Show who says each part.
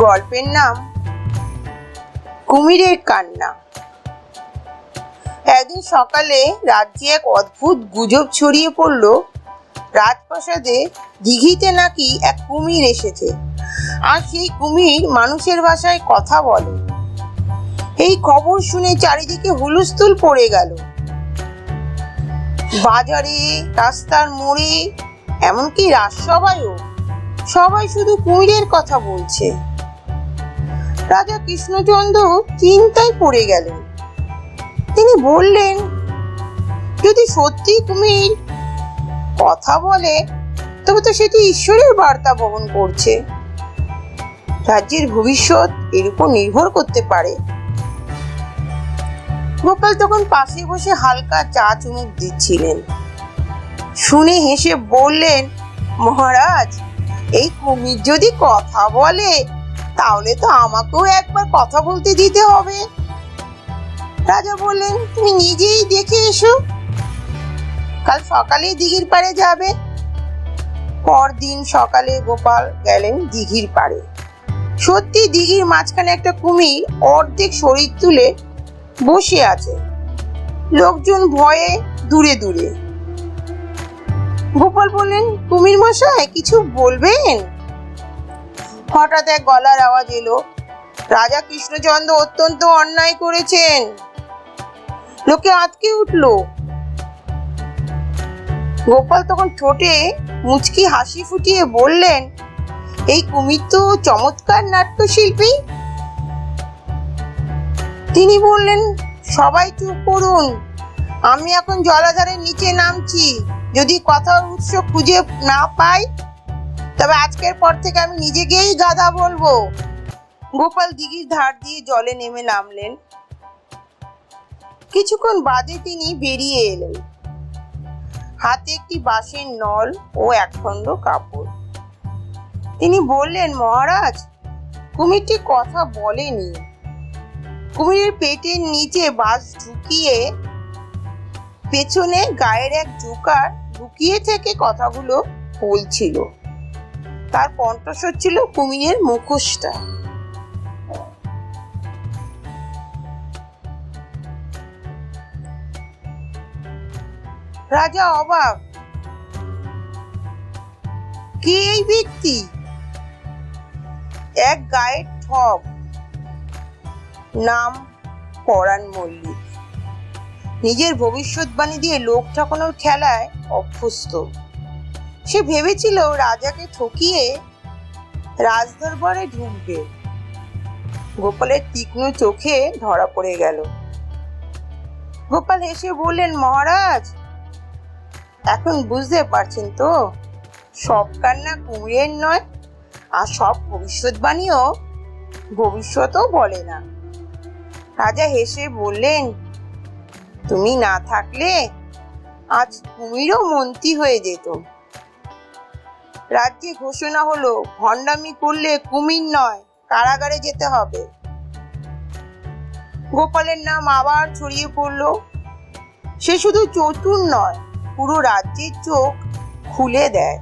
Speaker 1: গল্পের নাম কুমিরের কান্না। একদিন সকালে রাজ্যে এক অদ্ভুত গুজব ছড়িয়ে পড়ল, রাজপ্রাসাদে দিঘিতে নাকি এক কুমির এসেছে, আর সেই কুমির মানুষের ভাষায় কথা বলে। এই খবর শুনে চারিদিকে হুলস্থুল পড়ে গেল। বাজারে, রাস্তার মোড়ে, এমনকি রাজসভায়ও সবাই শুধু কুমিরের কথা বলছে। রাজা কৃষ্ণচন্দ্র চিন্তায় পড়ে গেলেন। তিনি বললেন, যদি সত্যি কুমির কথা বলে তবে তো সেটি ঈশ্বরের বার্তা বহন করছে। রাজ্যের ভবিষ্যৎ এর উপর নির্ভর করতে পারে। গোপাল তখন পাশে বসে হালকা চা চুমুক দিচ্ছিলেন। শুনে হেসে বললেন, মহারাজ, এই কুমির যদি কথা বলে তাহলে তো আমাকেও একবার কথা বলতে দিতে হবে। রাজা বললেন, তুমি নিজেই দেখে এসো, কাল সকালে দিঘির পাড়ে যাবে। পরদিন সকালে গোপাল গেলেন দিঘির পাড়ে। সত্যি দিঘির মাঝখানে একটা কুমির অর্ধেক শরীর তুলে বসে আছে। লোকজন ভয়ে দূরে দূরে। গোপাল বললেন, কুমির মশাই, কিছু বলবেন? হঠাৎ এক গলার আওয়াজ এলো, রাজা কৃষ্ণচন্দ্র অত্যন্ত অন্যায় করেছেন। লোকে আঁতকে উঠল। গোপাল তখন ঠোঁটে মুচকি হাসি ফুটিয়ে বললেন, এই কুমির তো চমৎকার নাট্যশিল্পী। তিনি বললেন, সবাই চুপ করুন, আমি এখন জলাধারের নিচে নামছি। যদি কথার উৎস খুঁজে না পাই তবে আজকের পর থেকে আমি নিজেকেই গাধা বলবো। গোপাল দিঘির ধার দিয়ে জলে নেমে নামলেন। কিছুক্ষণ বাদে তিনি বেরিয়ে এলেন, হাতে একটি বাঁশের নল ও একখণ্ড কাপড়। তিনি বললেন, মহারাজ, কুমিরটি কথা বলেনি। কুমিরের পেটের নিচে বাঁশ ঢুকিয়ে পেছনে গায়ের এক জোকার লুকিয়ে থেকে কথাগুলো বলছিল। তার কণ্ঠস্বর ছিল কুমিরের মুখোশটা। রাজা অবাক, কে এই ব্যক্তি? এক গায়ের ঠক, নাম পরাণ মল্লিক। নিজের ভবিষ্যৎবাণী দিয়ে লোক ঠকানোর খেলায় অভ্যস্ত। সে ভেবেছিল রাজাকে ঠকিয়ে রাজদরবারে ঢুকবে। গোপালের তীক্ষ্ণ চোখে ধরা পড়ে গেল। গোপাল হেসে বললেন, মহারাজ, এখন বুঝতে পারছেন তো, সব কান্না কুমিরের নয়, আর সব ভবিষ্যৎবাণীও ভবিষ্যৎও বলে না। রাজা হেসে বললেন, তুমি না থাকলে আজ কুমিরও মন্ত্রী হয়ে যেত। রাজ্যে ঘোষণা হলো, ভণ্ডামি করলে কুমির নয়, কারাগারে যেতে হবে। গোপালের নাম আবার ছড়িয়ে পড়ল। সে শুধু চতুর নয়, পুরো রাজ্যের চোখ খুলে দেয়।